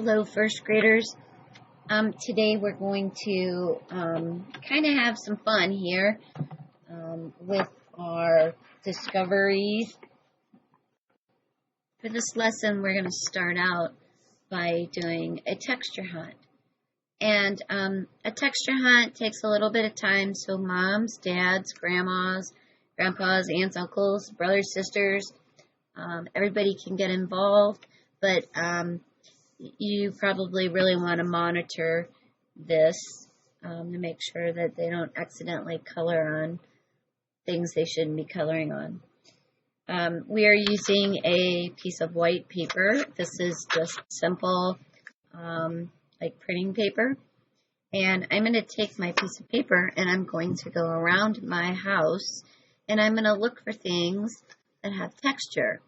Hello, first graders. Today we're going to kind of have some fun here with our discoveries. For this lesson, we're going to start out by doing a texture hunt. And a texture hunt takes a little bit of time, so moms, dads, grandmas, grandpas, aunts, uncles, brothers, sisters, everybody can get involved, but you probably really want to monitor this to make sure that they don't accidentally color on things they shouldn't be coloring on. We are using a piece of white paper. This is just simple like printing paper. And I'm going to take my piece of paper and I'm going to go around my house and I'm going to look for things that have texture.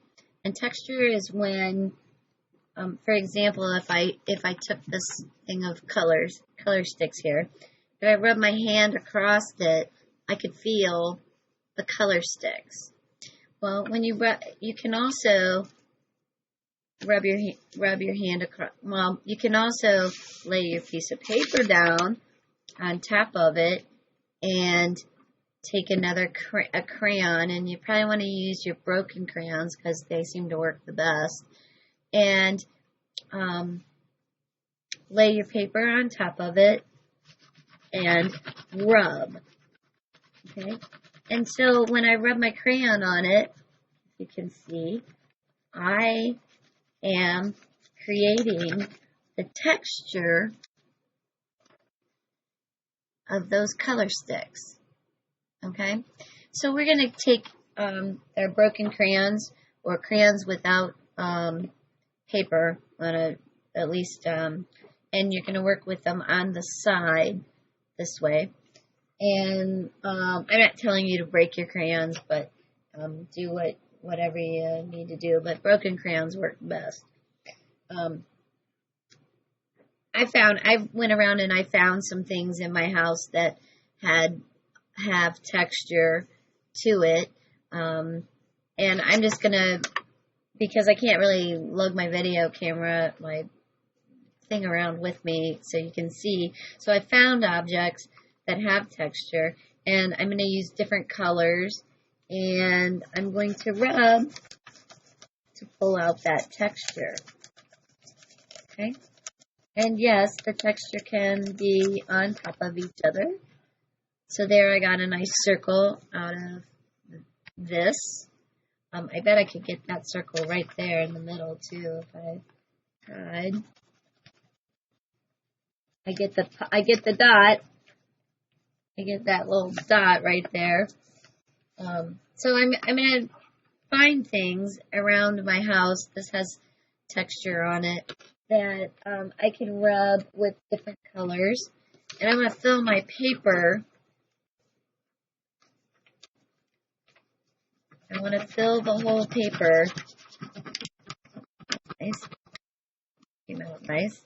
And texture is when for example, if I took this thing of color sticks here, if I rub my hand across it, I could feel the color sticks. Well, when you can also rub your hand across. Well, you can also lay your piece of paper down on top of it and take a crayon, and you probably want to use your broken crayons because they seem to work the best. And lay your paper on top of it and rub. Okay, and so when I rub my crayon on it, you can see I am creating the texture of those color sticks. Okay, so we're going to take our broken crayons or crayons without paper on at least, and you're going to work with them on the side this way. And I'm not telling you to break your crayons, but do whatever you need to do. But broken crayons work best. I went around and I found some things in my house that have texture to it, and I'm just gonna, because I can't really lug my video camera, my thing around with me so you can see. So I found objects that have texture, and I'm going to use different colors, and I'm going to rub to pull out that texture. Okay? And yes, the texture can be on top of each other. So there I got a nice circle out of this. I bet I could get that circle right there in the middle too if I tried. I get the dot. I get that little dot right there. So I'm gonna find things around my house. This has texture on it that I can rub with different colors, and I'm gonna fill my paper. I want to fill the whole paper. Nice. Came out nice.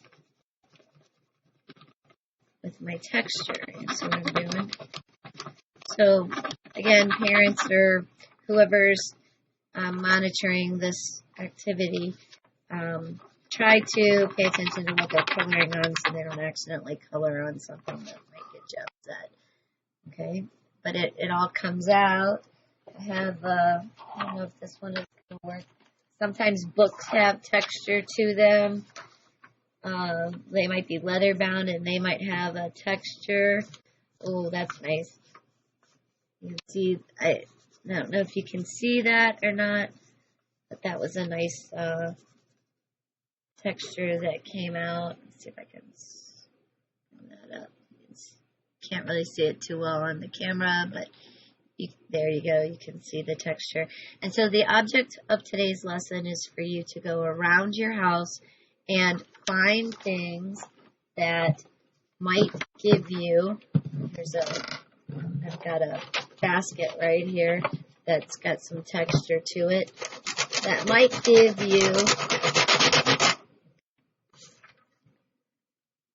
With my texture. That's what I'm doing. So, again, parents or whoever's monitoring this activity, try to pay attention to what they're coloring on so they don't accidentally color on something that might get you upset. Okay? But it all comes out. I have, I don't know if this one is going to work. Sometimes books have texture to them. They might be leather bound and they might have a texture. Oh, that's nice. You can see, I don't know if you can see that or not, but that was a nice texture that came out. Let's see if I can open that up. Can't really see it too well on the camera, but there you go, you can see the texture. And so the object of today's lesson is for you to go around your house and find things that might give you, I've got a basket right here that's got some texture to it, that might give you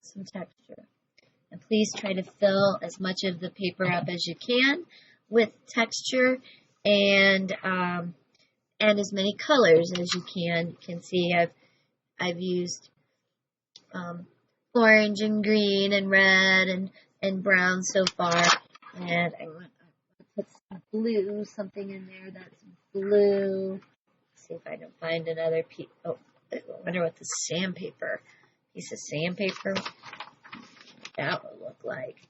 some texture. And please try to fill as much of the paper up as you can with texture and as many colors as you can. You can see I've used orange and green and red and brown so far. And I want to put some blue, something in there that's blue. Let's see if I can find another piece. Oh, I wonder what the piece of sandpaper that would look like.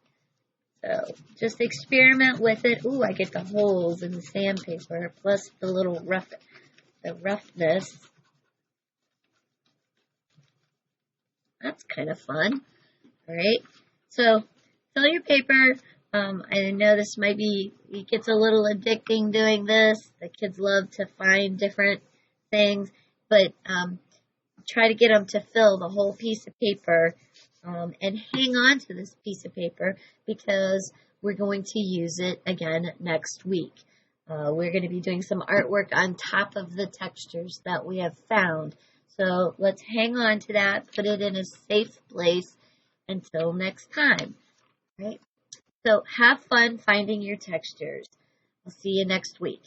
So just experiment with it. Ooh, I get the holes in the sandpaper plus the little roughness. That's kind of fun. All right. So fill your paper. I know this it gets a little addicting doing this. The kids love to find different things, but try to get them to fill the whole piece of paper and hang on to this piece of paper because we're going to use it again next week. We're going to be doing some artwork on top of the textures that we have found. So let's hang on to that, put it in a safe place until next time. Right? So have fun finding your textures. I'll see you next week.